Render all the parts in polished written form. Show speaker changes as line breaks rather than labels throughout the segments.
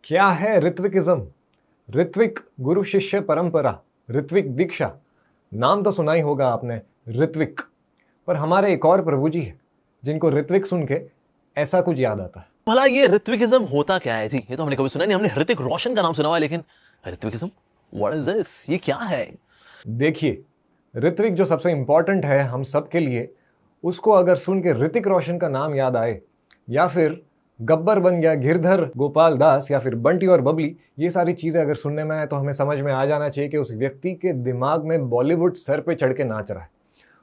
क्या है ऋत्विकिज्म? ऋत्विक गुरु शिष्य परंपरा, ऋत्विक दीक्षा। नाम तो सुना ही होगा आपने, ऋत्विक। पर हमारे एक और प्रभु जी है जिनको ऋत्विक सुन के ऐसा कुछ याद आता है।
भला ये ऋत्विकिज्म होता क्या है जी? ये तो हमने कभी सुना नहीं। हमने ऋतिक रोशन का नाम सुना हुआ है, लेकिन ऋत्विकिज्म, व्हाट इज दिस? ये क्या है?
देखिए, ऋत्विक जो सबसे इंपॉर्टेंट है हम सब के लिए, उसको अगर सुन के ऋतिक रोशन का नाम याद आए, या फिर गब्बर बन गया गिरधर गोपाल दास, या फिर बंटी और बबली, ये सारी चीजें अगर सुनने में आए तो हमें समझ में आ जाना चाहिए कि उस व्यक्ति के दिमाग में बॉलीवुड सर पे चढ़ के नाच रहा है।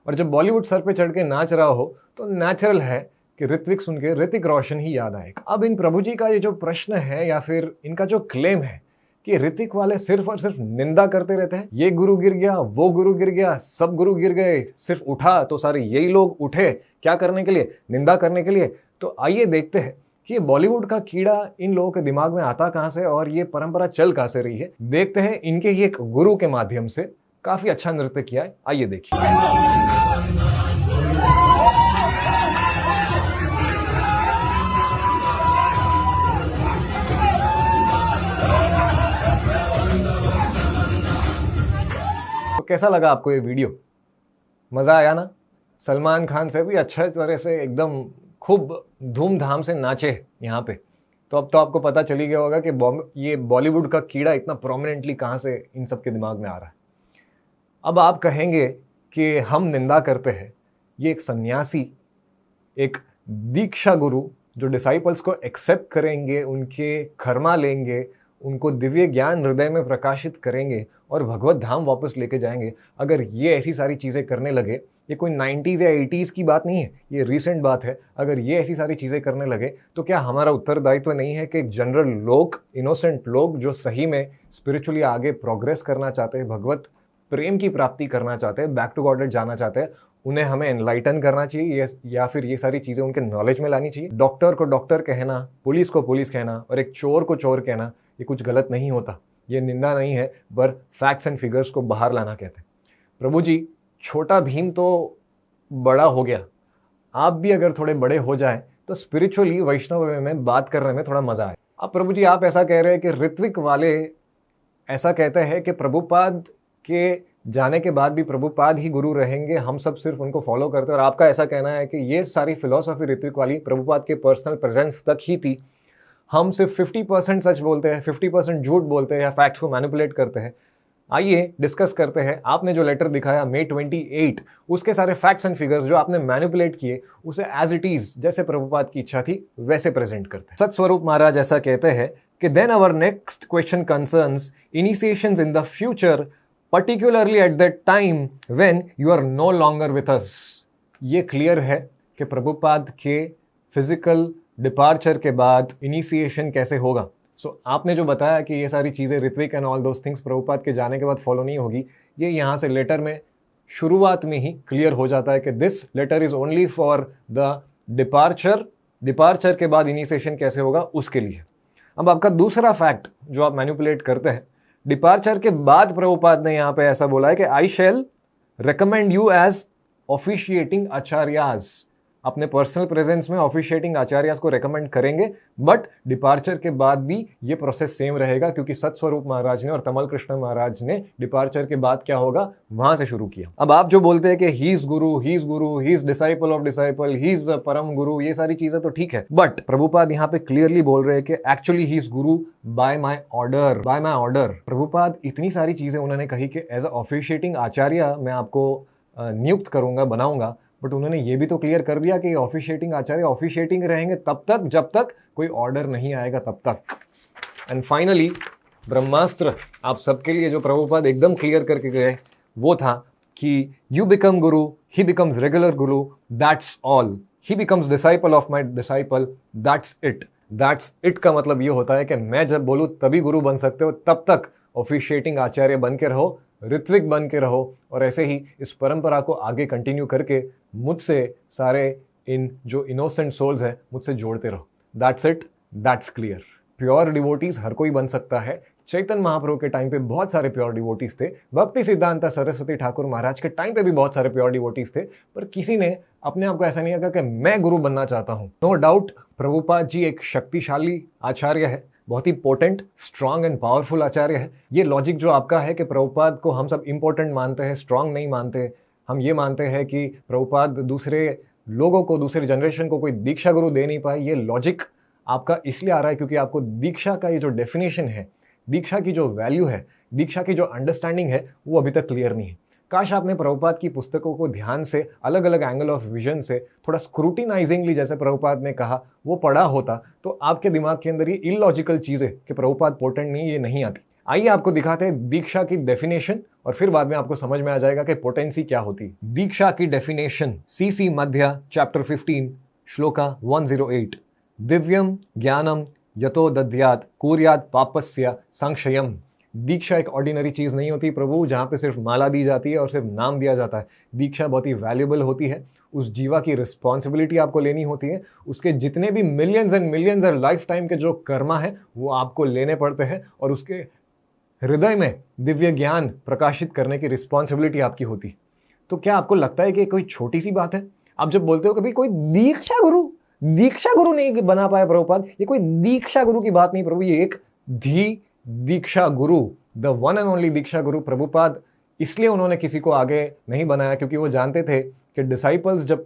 और जब बॉलीवुड सर पे चढ़ के नाच रहा हो तो नेचुरल है कि ऋत्विक सुन के ऋतिक रोशन ही याद आएगा। अब इन प्रभु जी का ये जो प्रश्न है या फिर इनका जो क्लेम है कि ऋतिक वाले सिर्फ और सिर्फ निंदा करते रहते हैं, ये गुरु गिर गया, वो गुरु गिर गया, सब गुरु गिर गए, सिर्फ उठा तो सारे यही लोग उठे, क्या करने के लिए? निंदा करने के लिए। तो आइए देखते हैं कि ये बॉलीवुड का कीड़ा इन लोगों के दिमाग में आता कहां से और ये परंपरा चल कहां से रही है। देखते हैं इनके ही एक गुरु के माध्यम से काफी अच्छा नृत्य किया है, आइए देखिए। तो कैसा लगा आपको ये वीडियो? मजा आया ना? सलमान खान से भी अच्छे तरह से एकदम खूब धूमधाम से नाचे यहाँ पे। तो अब तो आपको पता चली गया होगा कि ये बॉलीवुड का कीड़ा इतना प्रोमिनेंटली कहाँ से इन सब के दिमाग में आ रहा है। अब आप कहेंगे कि हम निंदा करते हैं। ये एक सन्यासी, एक दीक्षा गुरु जो डिसाइपल्स को एक्सेप्ट करेंगे, उनके खरमा लेंगे, उनको दिव्य ज्ञान हृदय में प्रकाशित करेंगे और भगवत धाम वापस लेके जाएंगे, अगर ये ऐसी सारी चीज़ें करने लगे, ये कोई 90s या 80s की बात नहीं है, ये रिसेंट बात है। अगर ये ऐसी सारी चीज़ें करने लगे तो क्या हमारा उत्तरदायित्व नहीं है कि जनरल लोग, इनोसेंट लोग जो सही में स्पिरिचुअली आगे प्रोग्रेस करना चाहते हैं, भगवत प्रेम की प्राप्ति करना चाहते हैं, बैक टू गॉड जाना चाहते हैं, उन्हें हमें एनलाइटन करना चाहिए या फिर ये सारी चीज़ें उनके नॉलेज में लानी चाहिए। डॉक्टर को डॉक्टर कहना, पुलिस को पुलिस कहना और एक चोर को चोर कहना, ये कुछ गलत नहीं होता, ये निंदा नहीं है, पर फैक्ट्स एंड फिगर्स को बाहर लाना कहते हैं। प्रभु जी, छोटा भीम तो बड़ा हो गया, आप भी अगर थोड़े बड़े हो जाए तो स्पिरिचुअली वैष्णव में बात करने में थोड़ा मजा आए। अब प्रभु जी, आप ऐसा कह रहे हैं कि ऋत्विक वाले ऐसा कहते हैं कि प्रभुपाद के जाने के बाद भी प्रभुपाद ही गुरु रहेंगे, हम सब सिर्फ उनको फॉलो करते हैं। और आपका ऐसा कहना है कि ये सारी फिलॉसफी ऋत्विक वाली प्रभुपाद के पर्सनल प्रेजेंस तक ही थी, हम सिर्फ 50% सच बोलते हैं, 50% झूठ बोलते हैं या फैक्ट्स को मैनिपुलेट करते हैं। आइए डिस्कस करते हैं। आपने जो लेटर दिखाया May 28, उसके सारे फैक्ट्स एंड फिगर्स जो आपने मैनिपुलेट किए, उसे एज इट इज जैसे प्रभुपाद की इच्छा थी वैसे प्रेजेंट करते हैं। सतस्वरूप महाराज ऐसा कहते हैं कि then our next question concerns initiations in the future, particularly at that time when you are no longer with us। ये क्लियर है कि प्रभुपाद के फिजिकल डिपार्चर के बाद इनिशिएशन कैसे होगा। आपने जो बताया कि ये सारी चीज़ें ritvik and all those things Prabhupada के जाने के बाद फॉलो नहीं होगी, ये यहाँ से लेटर में शुरुआत में ही क्लियर हो जाता है कि this letter is only for the departure के बाद इनिशिएशन कैसे होगा उसके लिए। अब आपका दूसरा फैक्ट जो आप मैनिपुलेट करते हैं, डिपार्चर के बाद प्रभुपाद ने यहां पे ऐसा बोला है कि आई शैल रिकमेंड यू एज ऑफिशिएटिंग आचार्यास। अपने पर्सनल प्रेजेंस में ऑफिशिएटिंग आचार्यास को रेकमेंड करेंगे, बट डिपार्चर के बाद भी ये प्रोसेस सेम रहेगा, क्योंकि सतस्वरूप महाराज ने और तमल कृष्ण महाराज ने डिपार्चर के बाद क्या होगा वहां से शुरू किया। अब आप जो बोलते हैं कि he is Guru, he is disciple of disciple, he is परम गुरु, ये सारी चीजें तो ठीक है, बट प्रभुपाद यहाँ पे क्लियरली बोल रहे हैं कि actually he is Guru bye my order. Prabhupada इतनी सारी चीजें उन्होंने कही कि एज अ ऑफिशिएटिंग आचार्य मैं आपको नियुक्त करूंगा, बनाऊंगा, बट उन्होंने ये भी तो क्लियर कर दिया कि ऑफिशिएटिंग आचार्य ऑफिशिएटिंग रहेंगे तब तक जब तक कोई ऑर्डर नहीं आएगा तब तक। एंड फाइनली ब्रह्मास्त्र आप सबके लिए जो प्रभुपाद एकदम क्लियर करके गए वो था कि you become Guru, he becomes regular Guru, that's all. He becomes disciple of my disciple, that's it का मतलब ये होता है कि मैं जब बोलूँ तभी गुरु बन सकते हो, तब तक ऑफिशिएटिंग आचार्य बन के रहो, ऋत्विक बन के रहो, और ऐसे ही इस परंपरा को आगे कंटिन्यू करके मुझसे सारे इन जो इनोसेंट सोल्स हैं मुझसे जोड़ते रहो। That's it, that's clear. Pure devotees हर कोई बन सकता है। चैतन्य महाप्रभु के टाइम पे बहुत सारे प्योर डिवोटीज थे, भक्ति सिद्धांत सरस्वती ठाकुर महाराज के टाइम पे भी बहुत सारे प्योर डिवोटीज थे, पर किसी ने अपने आप को ऐसा नहीं कहा कि मैं गुरु बनना चाहता हूं। नो डाउट प्रभुपाद जी एक शक्तिशाली आचार्य है, बहुत ही पोटेंट, स्ट्रांग एंड पावरफुल आचार्य है। ये लॉजिक जो आपका है कि प्रभुपाद को हम सब इंपॉर्टेंट मानते हैं, स्ट्रांग नहीं मानते, हम ये मानते हैं कि प्रभुपाद दूसरे लोगों को, दूसरे जनरेशन को कोई दीक्षा गुरु दे नहीं पाए, ये लॉजिक आपका इसलिए आ रहा है क्योंकि आपको दीक्षा का ये जो डेफिनेशन है, दीक्षा की जो वैल्यू है, दीक्षा की जो अंडरस्टैंडिंग है, वो अभी तक क्लियर नहीं है। काश आपने प्रभुपाद की पुस्तकों को ध्यान से, अलग अलग एंगल ऑफ विजन से, थोड़ा स्क्रूटिनाइजिंगली, जैसे प्रभुपाद ने कहा, वो पढ़ा होता तो आपके दिमाग के अंदर ये इलॉजिकल चीज़ें कि प्रभुपाद पोटेंट नहीं, ये नहीं आती। आइए आपको दिखाते हैं दीक्षा की डेफिनेशन और फिर बाद में आपको समझ में आ जाएगा कि पोटेंसी क्या होती है। दीक्षा की डेफिनेशन, सीसी मध्या चैप्टर 15 श्लोका 108। दिव्यम ज्ञानम यतो दद्यात कुर्यात पापस्य संक्षयम। दीक्षा एक ऑर्डिनरी चीज़ नहीं होती प्रभु, जहाँ पे सिर्फ माला दी जाती है और सिर्फ नाम दिया जाता है। दीक्षा बहुत ही वैल्यूबल होती है। उस जीवा की रिस्पॉन्सिबिलिटी आपको लेनी होती है। उसके जितने भी मिलियंस एंड मिलियंस और लाइफ टाइम के जो कर्मा है वो आपको लेने पड़ते हैं और उसके हृदय में दिव्य ज्ञान प्रकाशित करने की रिस्पॉन्सिबिलिटी आपकी होती है। तो क्या आपको लगता है कि कोई छोटी सी बात है? आप जब बोलते हो कभी कोई दीक्षा गुरु नहीं बना पाया प्रभुपाद, ये कोई दीक्षा गुरु की बात नहीं प्रभु, ये एक दीक्षा गुरु, द वन एंड ओनली दीक्षा गुरु प्रभुपाद। इसलिए उन्होंने किसी को आगे नहीं बनाया क्योंकि वो जानते थे कि डिसाइपल्स जब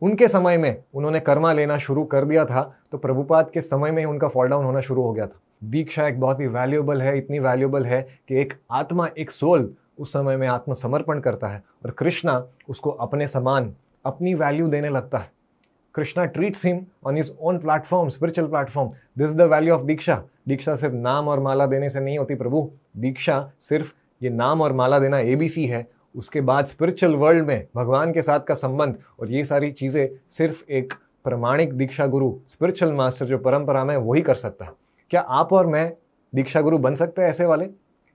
उनके समय में उन्होंने कर्मा लेना शुरू कर दिया था तो प्रभुपाद के समय में उनका फॉल डाउन होना शुरू हो गया था। दीक्षा एक बहुत ही वैल्यूएबल है, इतनी वैल्यूएबल है कि एक आत्मा, एक सोल उस समय में आत्मसमर्पण करता है और कृष्णा उसको अपने समान, अपनी वैल्यू देने लगता है। Krishna treats him on his own platform, spiritual platform. This is the value of diksha. दीक्षा सिर्फ नाम और माला देने से नहीं होती प्रभु। दीक्षा सिर्फ ये नाम और माला देना ABC है। उसके बाद स्पिरिचुअल वर्ल्ड में भगवान के साथ का संबंध और ये सारी चीज़ें सिर्फ एक प्रमाणिक दीक्षा गुरु, स्पिरिचुअल मास्टर जो परंपरा में वही कर सकता है। क्या आप और मैं दीक्षा गुरु बन सकते हैं ऐसे वाले?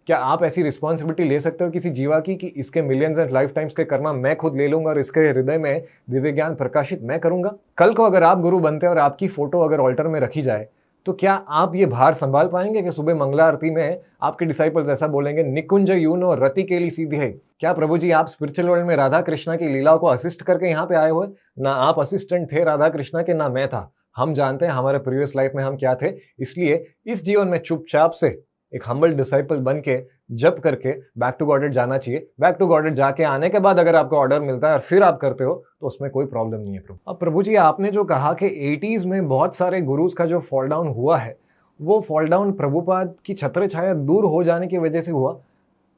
क्या आप ऐसी रिस्पॉन्सिबिलिटी ले सकते हो किसी जीवा की कि इसके मिलियंस एंड लाइफ टाइम्स के कर्मा मैं खुद ले लूंगा और इसके हृदय में दिव्य ज्ञान प्रकाशित मैं करूंगा? कल को अगर आप गुरु बनते हैं और आपकी फोटो अगर ऑल्टर में रखी जाए तो क्या आप ये भार संभाल पाएंगे कि सुबह मंगला आरती में आपके डिसाइपल्स ऐसा बोलेंगे, निकुंज यूनो रति केली सीधी है? क्या प्रभु जी आप स्पिरिचुअल वर्ल्ड में राधा कृष्णा की लीलाओं को असिस्ट करके यहाँ पे आए हुए? ना आप असिस्टेंट थे राधा कृष्णा के, ना मैं था। हम जानते हैं हमारे प्रीवियस लाइफ में हम क्या थे, इसलिए इस जीवन में चुपचाप से एक हम्बल डिसाइपल बन के जब करके बैक टू गॉडेड जाना चाहिए। बैक टू गॉडेड जाके आने के बाद अगर आपको ऑर्डर मिलता है और फिर आप करते हो तो उसमें कोई प्रॉब्लम नहीं है प्रभु। अब प्रभु जी आपने जो कहा कि 80s में बहुत सारे गुरुज का जो फॉल डाउन हुआ है वो फॉल डाउन प्रभुपाद की छत्र छाया दूर हो जाने की वजह से हुआ।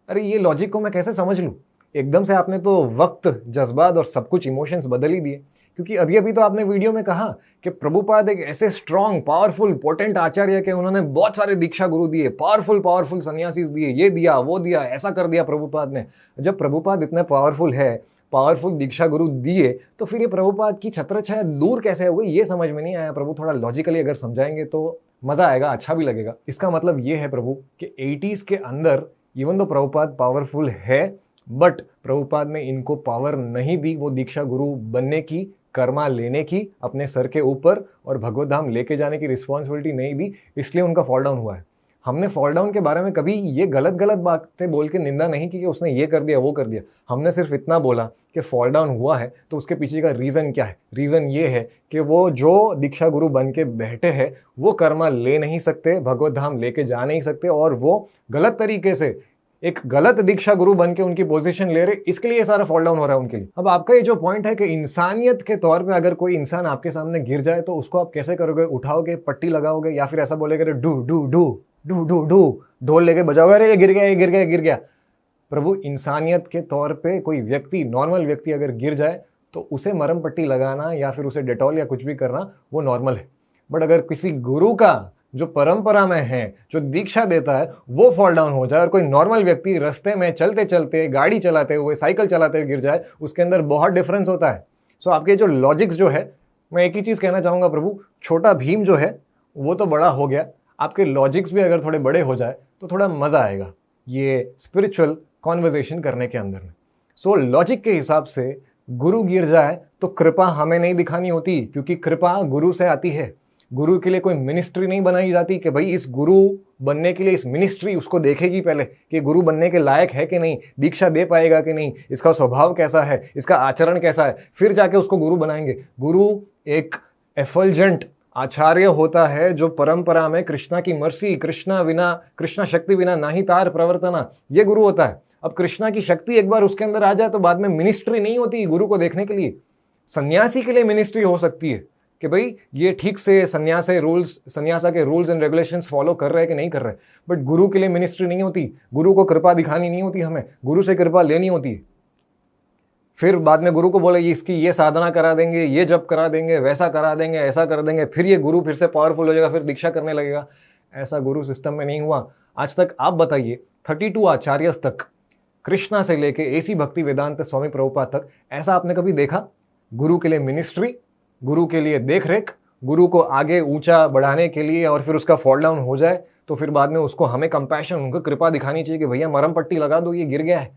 अरे ये लॉजिक को मैं कैसे समझ लूँ? एकदम से आपने तो वक्त, जज्बात और सब कुछ इमोशंस बदल ही दिए, क्योंकि अभी तो आपने वीडियो में कहा कि प्रभुपाद एक ऐसे स्ट्रॉन्ग, पावरफुल, पोटेंट आचार्य के उन्होंने बहुत सारे दीक्षा गुरु दिए, पावरफुल सन्यासीस दिए, ये दिया वो दिया, ऐसा कर दिया प्रभुपाद ने। जब प्रभुपाद इतने पावरफुल है, पावरफुल दीक्षा गुरु दिए, तो फिर ये प्रभुपाद की छत्र छाया दूर कैसे हो गई? ये समझ में नहीं आया प्रभु। थोड़ा लॉजिकली अगर समझाएंगे तो मजा आएगा, अच्छा भी लगेगा। इसका मतलब ये है प्रभु कि 80s के अंदर इवन तो प्रभुपाद पावरफुल है, बट प्रभुपाद ने इनको पावर नहीं दी वो दीक्षा गुरु बनने की, कर्मा लेने की, अपने सर के ऊपर और भगवत धाम लेके जाने की रिस्पॉन्सिबिलिटी नहीं दी, इसलिए उनका फॉल डाउन हुआ है। हमने फॉल डाउन के बारे में कभी ये गलत बातें बोल के निंदा नहीं की कि उसने ये कर दिया वो कर दिया। हमने सिर्फ इतना बोला कि फॉल डाउन हुआ है तो उसके पीछे का रीज़न क्या है। रीज़न ये है कि वो जो दीक्षा गुरु बन के बैठे हैं वो कर्मा ले नहीं सकते, भगवत धाम लेके जा नहीं सकते, और वो गलत तरीके से एक गलत दीक्षा गुरु बन के उनकी पोजीशन ले रहे, इसके लिए सारा फॉल डाउन हो रहा है उनके लिए। अब आपका ये जो पॉइंट है कि इंसानियत के तौर पे अगर कोई इंसान आपके सामने गिर जाए तो उसको आप कैसे करोगे? उठाओगे, पट्टी लगाओगे, या फिर ऐसा बोलेगे डू डू डू डू डू डू, ढोल लेके बजाओगे, अरे ये गिर गया, ये गिर गया, गिर गया। प्रभु इंसानियत के तौर पे कोई व्यक्ति, नॉर्मल व्यक्ति अगर गिर जाए तो उसे मरहम पट्टी लगाना या फिर उसे डेटॉल या कुछ भी करना वो नॉर्मल है। बट अगर किसी गुरु का जो परंपरा में है, जो दीक्षा देता है, वो फॉल डाउन हो जाए और कोई नॉर्मल व्यक्ति रास्ते में चलते चलते, गाड़ी चलाते हुए, साइकिल चलाते हुए गिर जाए, उसके अंदर बहुत डिफरेंस होता है। सो आपके जो लॉजिक्स जो है, मैं एक ही चीज़ कहना चाहूँगा प्रभु, छोटा भीम जो है वो तो बड़ा हो गया, आपके लॉजिक्स भी अगर थोड़े बड़े हो जाए तो थोड़ा मज़ा आएगा ये स्पिरिचुअल कॉन्वर्जेशन करने के अंदर में। सो लॉजिक के हिसाब से गुरु गिर जाए तो कृपा हमें नहीं दिखानी होती, क्योंकि कृपा गुरु से आती है। गुरु के लिए कोई मिनिस्ट्री नहीं बनाई जाती कि भाई इस गुरु बनने के लिए इस मिनिस्ट्री उसको देखेगी पहले कि गुरु बनने के लायक है कि नहीं, दीक्षा दे पाएगा कि नहीं, इसका स्वभाव कैसा है, इसका आचरण कैसा है, फिर जाके उसको गुरु बनाएंगे। गुरु एक एफल्जेंट आचार्य होता है जो परंपरा में कृष्णा की मर्सी, कृष्णा शक्ति बिना नाही तार प्रवर्तना, ये गुरु होता है। अब कृष्णा की शक्ति एक बार उसके अंदर आ जाए तो बाद में मिनिस्ट्री नहीं होती गुरु को देखने के लिए। सन्यासी के लिए मिनिस्ट्री हो सकती है कि भाई ये ठीक से सन्यासा के रूल्स एंड रेगुलेशंस फॉलो कर रहे हैं कि नहीं कर रहे, बट गुरु के लिए मिनिस्ट्री नहीं होती। गुरु को कृपा दिखानी नहीं होती, हमें गुरु से कृपा लेनी होती है। फिर बाद में गुरु को बोले इसकी ये साधना करा देंगे, ये जप करा देंगे, वैसा करा देंगे, ऐसा कर देंगे, फिर ये गुरु फिर से पावरफुल हो जाएगा, फिर दीक्षा करने लगेगा। ऐसा गुरु सिस्टम में नहीं हुआ आज तक। आप बताइए 32 आचार्यस तक, कृष्णा से लेके एसी भक्ति वेदांत स्वामी प्रभुपाद तक, ऐसा आपने कभी देखा? गुरु के लिए मिनिस्ट्री, गुरु के लिए देखरेख, गुरु को आगे ऊंचा बढ़ाने के लिए, और फिर उसका फॉल डाउन हो जाए तो फिर बाद में उसको हमें कंपैशन, उनको कृपा दिखानी चाहिए कि भैया मरम पट्टी लगा दो, ये गिर गया है,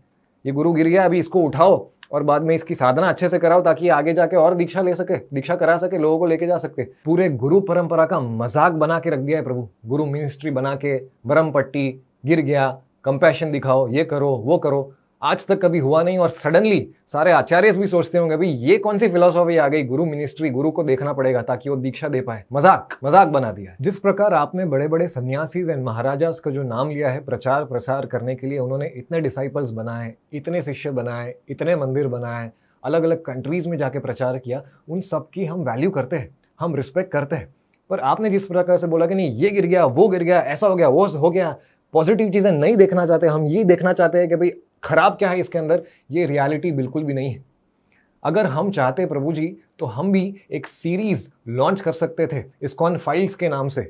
ये गुरु गिर गया, अभी इसको उठाओ और बाद में इसकी साधना अच्छे से कराओ ताकि आगे जाके और दीक्षा ले सके, दीक्षा करा सके, लोगों को लेके जा सकते। पूरे गुरु परंपरा का मजाक बना के रख दिया है प्रभु। गुरु मिनिस्ट्री बना के, बरम पट्टी, गिर गया, कंपैशन दिखाओ, ये करो वो करो, आज तक कभी हुआ नहीं। और सडनली सारे आचार्य भी सोचते होंगे भाई ये कौन सी फिलॉसफी आ गई, गुरु मिनिस्ट्री, गुरु को देखना पड़ेगा ताकि वो दीक्षा दे पाए। मजाक बना दिया। जिस प्रकार आपने बड़े बड़े सन्यासीज एंड महाराजास का जो नाम लिया है प्रचार प्रसार करने के लिए, उन्होंने इतने डिसाइपल्स बनाए, इतने शिष्य बनाए, इतने मंदिर बनाए, अलग अलग कंट्रीज में जाके प्रचार किया, उन सब की हम वैल्यू करते हैं, हम रिस्पेक्ट करते हैं। पर आपने जिस प्रकार से बोला कि नहीं ये गिर गया, वो गिर गया, ऐसा हो गया, वो हो गया, पॉजिटिव चीजें नहीं देखना चाहते, हम ये देखना चाहते हैं कि भाई खराब क्या है इसके अंदर, ये रियलिटी बिल्कुल भी नहीं है। अगर हम चाहते प्रभु जी तो हम भी एक सीरीज लॉन्च कर सकते थे इस्कॉन फाइल्स के नाम से,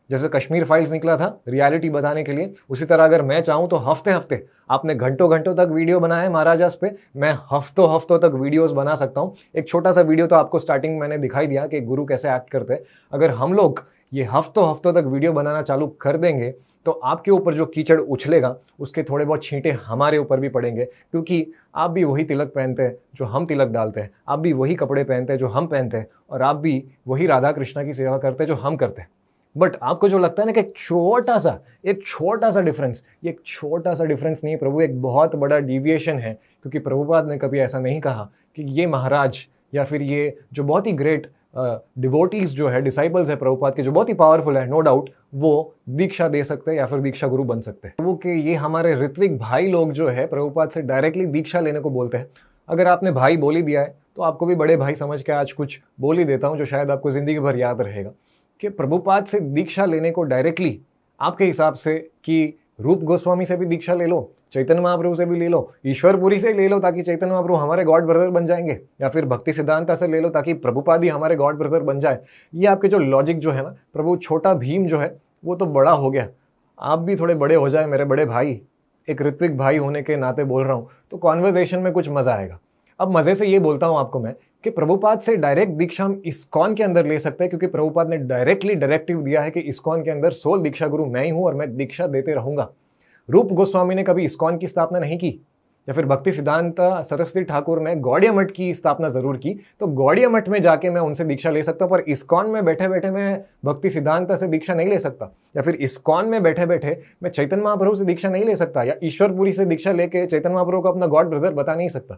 जैसे कश्मीर फाइल्स निकला था रियलिटी बताने के लिए। उसी तरह अगर मैं चाहूँ तो हफ्ते हफ्ते, आपने घंटों घंटों तक वीडियो बनाया है महाराजास पे, मैं हफ्तों हफ्तों तक वीडियोस बना सकता हूँ। एक छोटा सा वीडियो तो आपको स्टार्टिंग में मैंने दिखाई दिया कि गुरु कैसे एक्ट करते हैं। अगर हम लोग ये हफ्तों हफ्तों तक वीडियो बनाना चालू कर देंगे तो आपके ऊपर जो कीचड़ उछलेगा उसके थोड़े बहुत छींटे हमारे ऊपर भी पड़ेंगे, क्योंकि आप भी वही तिलक पहनते हैं जो हम तिलक डालते हैं, आप भी वही कपड़े पहनते हैं जो हम पहनते हैं, और आप भी वही राधा कृष्णा की सेवा करते हैं जो हम करते हैं। बट आपको जो लगता है ना कि एक छोटा सा डिफरेंस, ये एक छोटा सा डिफरेंस नहीं प्रभु, एक बहुत बड़ा डिविएशन है। क्योंकि प्रभुपाद ने कभी ऐसा नहीं कहा कि ये महाराज या फिर ये जो बहुत ही ग्रेट डिवोटीज जो है, डिसाइपल्स है प्रभुपाद के, जो बहुत ही पावरफुल है, नो डाउट वो दीक्षा दे सकते हैं या फिर दीक्षा गुरु बन सकते हैं। प्रभु के ये हमारे ऋत्विक भाई लोग जो है प्रभुपाद से डायरेक्टली दीक्षा लेने को बोलते हैं। अगर आपने भाई बोल ही दिया है तो आपको भी बड़े भाई समझ के आज कुछ बोल ही देता हूँ जो शायद आपको जिंदगी भर याद रहेगा, कि प्रभुपाद से दीक्षा लेने को डायरेक्टली आपके हिसाब से कि रूप गोस्वामी से भी दीक्षा ले लो, चैतन्य महाप्रभु से भी ले लो, ईश्वरपुरी से ले लो ताकि चैतन्य महाप्रभु हमारे गॉड ब्रदर बन जाएंगे, या फिर भक्ति सिद्धांता से ले लो ताकि प्रभुपाद ही हमारे गॉड ब्रदर बन जाए। ये आपके जो लॉजिक जो है ना प्रभु, छोटा भीम जो है वो तो बड़ा हो गया, आप भी थोड़े बड़े हो जाए मेरे बड़े भाई। एक ऋत्विक भाई होने के नाते बोल रहा हूँ तो कॉन्वर्जेशन में कुछ मजा आएगा। अब मजे से ये बोलता हूँ आपको मैं कि प्रभुपाद से डायरेक्ट दीक्षा हम इस्कॉन के अंदर ले सकते हैं, क्योंकि प्रभुपाद ने डायरेक्टली डायरेक्टिव दिया है कि इस्कॉन के अंदर सोल दीक्षा गुरु मैं ही हूं और मैं दीक्षा देते रहूंगा। रूप गोस्वामी ने कभी इस्कॉन की स्थापना नहीं की, या फिर भक्ति सिद्धांत सरस्वती ठाकुर ने गौड़िया मठ की स्थापना जरूर की, तो गौड़िया मठ में जाके मैं उनसे दीक्षा ले सकता हूँ, पर इस्कॉन में बैठे बैठे मैं भक्ति सिद्धांत से दीक्षा नहीं ले सकता, या फिर इस्कॉन में बैठे बैठे मैं चैतन्य महाप्रभु से दीक्षा नहीं ले सकता, या ईश्वरपुरी से दीक्षा लेके चैतन्य महाप्रभु को अपना गॉड ब्रदर बता नहीं सकता।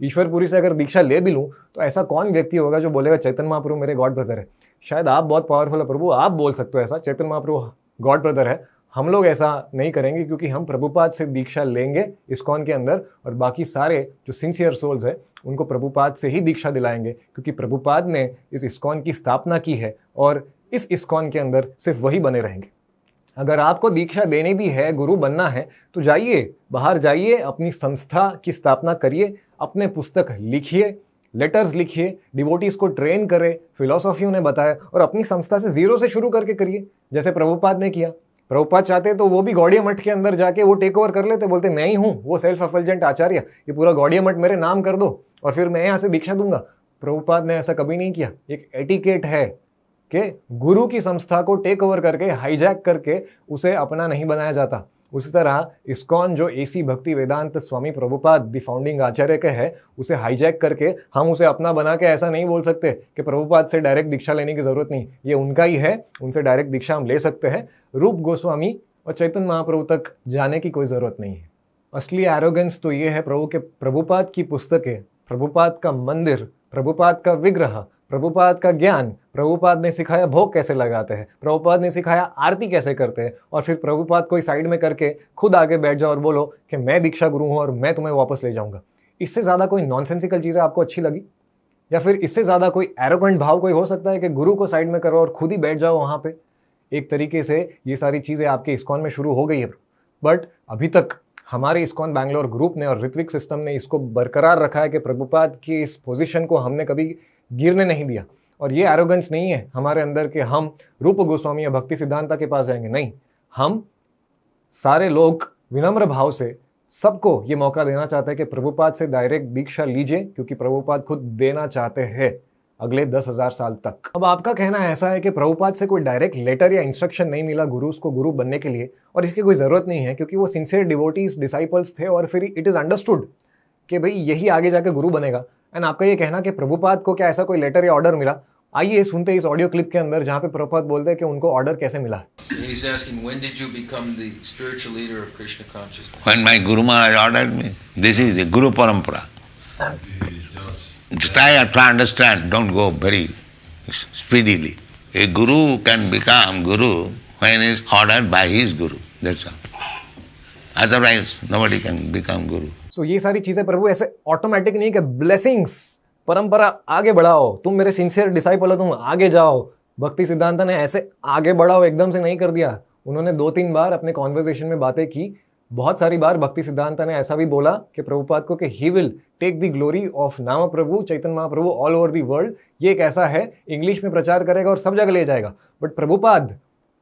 ईश्वरपुरी से अगर दीक्षा ले भी लूं तो ऐसा कौन व्यक्ति होगा जो बोलेगा चैतन्य महाप्रभु मेरे गॉड ब्रदर है? शायद आप बहुत पावरफुल है प्रभु, आप बोल सकते हो ऐसा, चैतन्य महाप्रभु गॉड ब्रदर है। हम लोग ऐसा नहीं करेंगे, क्योंकि हम प्रभुपाद से दीक्षा लेंगे इस्कॉन के अंदर, और बाकी सारे जो सिंसियर सोल्स है उनको प्रभुपाद से ही दीक्षा दिलाएंगे, क्योंकि प्रभुपाद ने इस इस्कॉन की स्थापना की है और इस इस्कॉन के अंदर सिर्फ वही बने रहेंगे। अगर आपको दीक्षा देनी भी है, गुरु बनना है, तो जाइए, बाहर जाइए, अपनी संस्था की स्थापना करिए, अपने पुस्तक लिखिए, लेटर्स लिखिए, डिवोटीज को ट्रेन करें, फिलोसॉफियों ने बताया, और अपनी संस्था से जीरो से शुरू करके करिए, जैसे प्रभुपाद ने किया। प्रभुपाद चाहते तो वो भी गौड़िया मठ के अंदर जाके वो टेक ओवर कर लेते, बोलते मैं ही हूँ वो सेल्फ एफल्जेंट आचार्य, ये पूरा गौड़िया मठ मेरे नाम कर दो और फिर मैं यहाँ से दीक्षा दूंगा। प्रभुपाद ने ऐसा कभी नहीं किया। एक एटिकेट है कि गुरु की संस्था को टेक ओवर करके, हाईजैक करके उसे अपना नहीं बनाया जाता। उसी तरह इस्कॉन जो एसी भक्ति वेदांत स्वामी प्रभुपाद द फाउंडिंग आचार्य के है, उसे हाईजैक करके हम उसे अपना बना के ऐसा नहीं बोल सकते कि प्रभुपाद से डायरेक्ट दीक्षा लेने की जरूरत नहीं, ये उनका ही है, उनसे डायरेक्ट दीक्षा हम ले सकते हैं। रूप गोस्वामी और चैतन्य महाप्रभु तक जाने की कोई जरूरत नहीं है। असली एरोगेंस तो ये है प्रभु के प्रभुपाद की पुस्तकें, प्रभुपाद का मंदिर, प्रभुपाद का विग्रह, प्रभुपाद का ज्ञान, प्रभुपाद ने सिखाया भोग कैसे लगाते हैं, प्रभुपाद ने सिखाया आरती कैसे करते हैं, और फिर प्रभुपाद को साइड में करके खुद आगे बैठ जाओ और बोलो कि मैं दीक्षा गुरु हूँ और मैं तुम्हें वापस ले जाऊंगा। इससे ज़्यादा कोई नॉनसेंसिकल चीज़ें आपको अच्छी लगी? या फिर इससे ज़्यादा कोई एरोगेंट भाव कोई हो सकता है कि गुरु को साइड में करो और खुद ही बैठ जाओ वहाँ पे? एक तरीके से ये सारी चीज़ें आपके इस्कॉन में शुरू हो गई है, बट अभी तक हमारे इस्कॉन बैंगलोर ग्रुप ने और ऋत्विक सिस्टम ने इसको बरकरार रखा है कि प्रभुपाद की इस पोजीशन को हमने कभी गिरने नहीं दिया। और ये एरोगेंस नहीं है हमारे अंदर कि हम रूप गोस्वामी या भक्ति सिद्धांता के पास जाएंगे, नहीं, हम सारे लोग विनम्र भाव से सबको ये मौका देना चाहते हैं कि प्रभुपाद से डायरेक्ट दीक्षा लीजिए, क्योंकि प्रभुपाद खुद देना चाहते हैं अगले 10,000 साल तक। अब आपका कहना ऐसा है कि प्रभुपाद से कोई डायरेक्ट लेटर या इंस्ट्रक्शन नहीं मिला गुरुज को गुरु बनने के लिए, और इसकी कोई ज़रूरत नहीं है क्योंकि वो सिंसियर डिवोटीज डिसाइपल्स थे और फिर इट इज़ अंडरस्टूड कि भाई यही आगे जाके गुरु बनेगा। एंड आपका ये कहना कि प्रभुपाद को क्या ऐसा कोई लेटर या ऑर्डर मिला? आइए सुनते हैं इस ऑडियो क्लिप के अंदर जहाँ पे प्रभुपाद बोलते हैं कि उनको ऑर्डर कैसे मिला।
He's asking, when did you become the spiritual leader of Krishna consciousness?
When my Guru Maharaj ordered me, this is the Guru Parampara. Just I have to understand, don't go very speedily. A Guru can become Guru when he is ordered by his Guru, that's all. Otherwise, nobody can become Guru.
So ये सारी चीज़ें प्रभु ऐसे automatic नहीं कि blessings, परंपरा आगे बढ़ाओ, तुम मेरे सिंसियर डिसाइपल हो, तुम आगे जाओ। भक्ति सिद्धांत ने ऐसे आगे बढ़ाओ एकदम से नहीं कर दिया। उन्होंने 2-3 बार अपने कॉन्वर्सेशन में बातें की। बहुत सारी बार भक्ति सिद्धांत ने ऐसा भी बोला कि प्रभुपाद को कि he will take the glory of नाम Prabhu Chaitanya Mahaprabhu all over the world. ये एक ऐसा है, इंग्लिश में प्रचार करेगा और सब जगह ले जाएगा। बट प्रभुपाद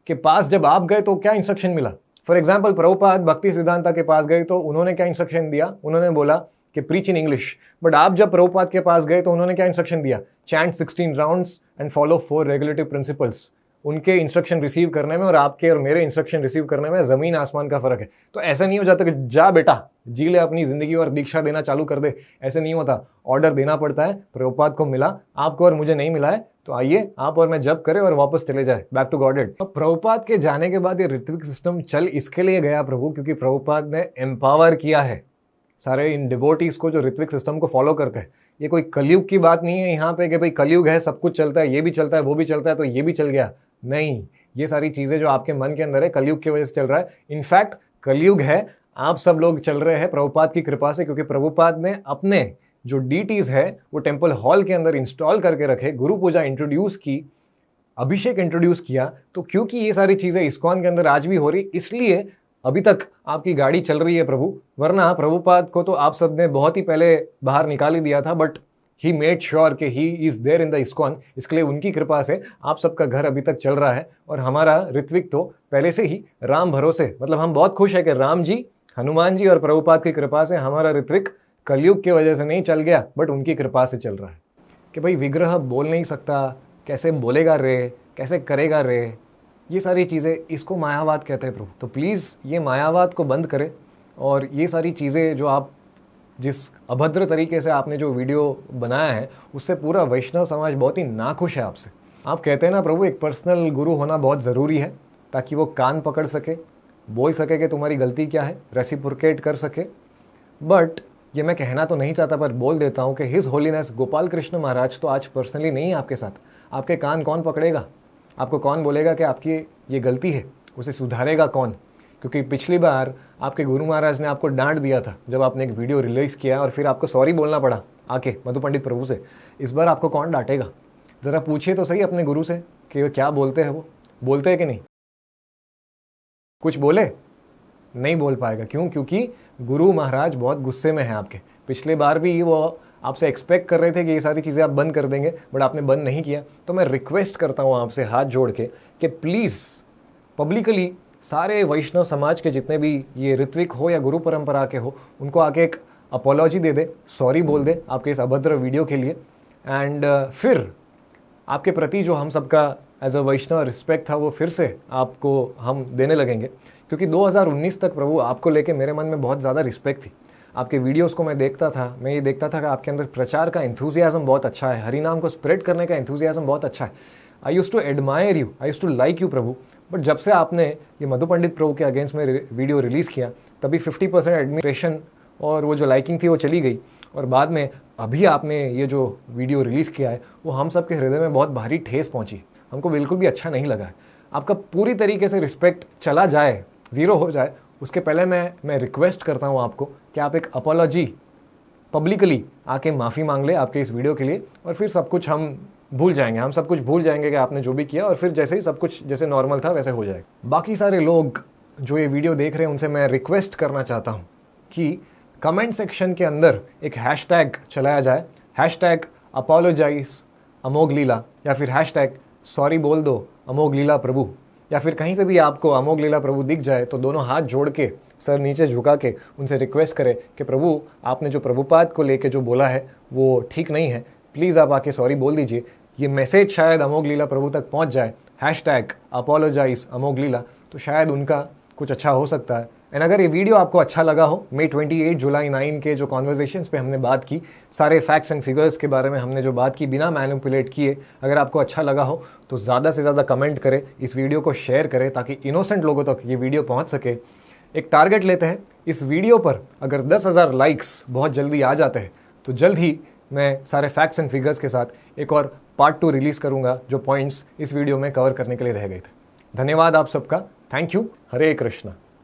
के पास जब आप गए तो क्या इंस्ट्रक्शन मिला? फॉर एग्जाम्पल, प्रभुपाद भक्ति सिद्धांता के पास गए तो उन्होंने क्या इंस्ट्रक्शन दिया? उन्होंने बोला कि प्रीच इन इंग्लिश। बट आप जब प्रभुपाद के पास गए तो उन्होंने क्या इंस्ट्रक्शन दिया? Chant 16 rounds and follow 4 regulative principles. उनके इंस्ट्रक्शन रिसीव करने में और आपके और मेरे इंस्ट्रक्शन रिसीव करने में ज़मीन आसमान का फ़र्क है। तो ऐसा नहीं हो जाता कि जा बेटा जी ले अपनी ज़िंदगी और दीक्षा देना चालू कर दे, ऐसे नहीं होता। ऑर्डर देना पड़ता है। प्रभुपाद को मिला, आपको और मुझे नहीं मिला है, तो आइए आप और मैं जब करें और वापस चले जाए बैक टू गॉडेड। अब प्रभुपाद के जाने के बाद ये ऋत्विक सिस्टम चल इसके लिए गया प्रभु, क्योंकि प्रभुपाद ने एम्पावर किया है सारे इन डिवोटीज को जो ऋत्विक सिस्टम को फॉलो करते हैं। ये कोई कलयुग की बात नहीं है यहाँ पे कि भाई कलयुग है, सब कुछ चलता है, ये भी चलता है, वो भी चलता है, तो ये भी चल गया। नहीं, ये सारी चीज़ें जो आपके मन के अंदर है कलयुग की वजह से चल रहा है। इनफैक्ट कलयुग है, आप सब लोग चल रहे हैं प्रभुपाद की कृपा से, क्योंकि प्रभुपाद ने अपने जो डीटीज़ है वो टेम्पल हॉल के अंदर इंस्टॉल करके रखे, गुरु पूजा इंट्रोड्यूस की, अभिषेक इंट्रोड्यूस किया। तो क्योंकि ये सारी चीज़ें इस्कॉन के अंदर आज भी हो रही, इसलिए अभी तक आपकी गाड़ी चल रही है प्रभु। वरना प्रभुपाद को तो आप सब ने बहुत ही पहले बाहर निकाल ही दिया था, बट ही मेड श्योर कि he is there in the ISKCON. इसके लिए उनकी कृपा से आप सबका घर अभी तक चल रहा है। और हमारा ऋत्विक तो पहले से ही राम भरोसे, मतलब हम बहुत खुश है कि राम जी, हनुमान जी और प्रभुपाद की कृपा से हमारा ऋत्विक कलयुग की वजह से नहीं चल गया, बट उनकी कृपा से चल रहा है। कि भाई विग्रह बोल नहीं सकता, कैसे बोलेगा रे, कैसे करेगा रे, ये सारी चीज़ें, इसको मायावाद कहते हैं प्रभु। तो प्लीज़ ये मायावाद को बंद करें। और ये सारी चीज़ें जो आप जिस अभद्र तरीके से आपने जो वीडियो बनाया है, उससे पूरा वैष्णव समाज बहुत ही नाखुश है आपसे। आप कहते हैं ना प्रभु एक पर्सनल गुरु होना बहुत ज़रूरी है, ताकि वो कान पकड़ सके, बोल सके कि तुम्हारी गलती क्या है, रेसिप्रोकेट कर सके। बट ये मैं कहना तो नहीं चाहता, पर बोल देता हूँ कि हिज होलीनेस गोपाल कृष्ण महाराज तो आज पर्सनली नहीं है आपके साथ। आपके कान कौन पकड़ेगा? आपको कौन बोलेगा कि आपकी ये गलती है? उसे सुधारेगा कौन? क्योंकि पिछली बार आपके गुरु महाराज ने आपको डांट दिया था जब आपने एक वीडियो रिलीज़ किया और फिर आपको सॉरी बोलना पड़ा आके मधु पंडित प्रभु से। इस बार आपको कौन डांटेगा? ज़रा पूछिए तो सही अपने गुरु से कि वो क्या बोलते हैं। वो बोलते हैं कि नहीं? कुछ बोले? नहीं बोल पाएगा। क्यों? क्योंकि गुरु महाराज बहुत गुस्से में हैं आपके। पिछले बार भी वो आपसे एक्सपेक्ट कर रहे थे कि ये सारी चीज़ें आप बंद कर देंगे, बट आपने बंद नहीं किया। तो मैं रिक्वेस्ट करता हूँ आपसे हाथ जोड़ के कि प्लीज़ पब्लिकली सारे वैष्णव समाज के जितने भी ये ऋत्विक हो या गुरु परंपरा के हो, उनको आके एक अपोलॉजी दे दे, सॉरी बोल दे आपके इस अभद्र वीडियो के लिए। एंड फिर आपके प्रति जो हम सबका एज अ वैष्णव रिस्पेक्ट था वो फिर से आपको हम देने लगेंगे। क्योंकि 2019 तक प्रभु आपको लेके मेरे मन में बहुत ज़्यादा रिस्पेक्ट थी। आपके वीडियोस को मैं देखता था, मैं ये देखता था कि आपके अंदर प्रचार का एंथुजियाज्म बहुत अच्छा है, हरिनाम को स्प्रेड करने का एंथुजियाज्म बहुत अच्छा है। I use to admire you, I use to like you प्रभु। बट जब से आपने ये मधु पंडित प्रभु के अगेंस्ट में वीडियो रिलीज़ किया, तभी 50% एडमिरेशन और वो जो लाइकिंग थी वो चली गई। और बाद में अभी आपने ये जो वीडियो रिलीज़ किया है वो हम सब के हृदय में बहुत भारी ठेस पहुंची, हमको बिल्कुल भी अच्छा नहीं लगा है। आपका पूरी तरीके से रिस्पेक्ट चला जाए, ज़ीरो हो जाए, उसके पहले मैं रिक्वेस्ट करता हूँ आपको कि आप एक अपॉलॉजी पब्लिकली आके माफ़ी मांग ले आपके इस वीडियो के लिए, और फिर सब कुछ हम भूल जाएंगे, हम सब कुछ भूल जाएंगे कि आपने जो भी किया, और फिर जैसे ही सब कुछ जैसे नॉर्मल था वैसे हो जाएगा। बाकी सारे लोग जो ये वीडियो देख रहे हैं उनसे मैं रिक्वेस्ट करना चाहता हूँ कि कमेंट सेक्शन के अंदर एक हैशटैग चलाया जाए, हैशटैग अपोलोजाइज अमोघ लीला, या फिर हैशटैग सॉरी बोल दो अमोघ लीला प्रभु, या फिर कहीं पे भी आपको अमोघ लीला प्रभु दिख जाए तो दोनों हाथ जोड़ के सर नीचे झुका के उनसे रिक्वेस्ट करें कि प्रभु आपने जो प्रभुपाद को लेके जो बोला है वो ठीक नहीं है, प्लीज़ आप आके सॉरी बोल दीजिए। ये मैसेज शायद अमोघ लीला प्रभु तक पहुंच जाए, हैशटैग अपोलोजाइज अमोघ लीला, तो शायद उनका कुछ अच्छा हो सकता है। एंड अगर ये वीडियो आपको अच्छा लगा हो, मई 28 जुलाई 9 के जो कॉन्वर्जेशंस पे हमने बात की, सारे फैक्ट्स एंड फिगर्स के बारे में हमने जो बात की बिना मैनिपुलेट किए, अगर आपको अच्छा लगा हो तो ज़्यादा से ज़्यादा कमेंट करें, इस वीडियो को शेयर करें ताकि इनोसेंट लोगों तक ये वीडियो पहुंच सके। एक टारगेट लेते हैं, इस वीडियो पर अगर 10,000 लाइक्स बहुत जल्दी आ जाते हैं तो जल्द ही मैं सारे फैक्ट्स एंड फिगर्स के साथ एक और पार्ट 2 रिलीज़ करूंगा जो पॉइंट्स इस वीडियो में कवर करने के लिए रह गए थे। धन्यवाद आप सबका, थैंक यू, हरे कृष्णा।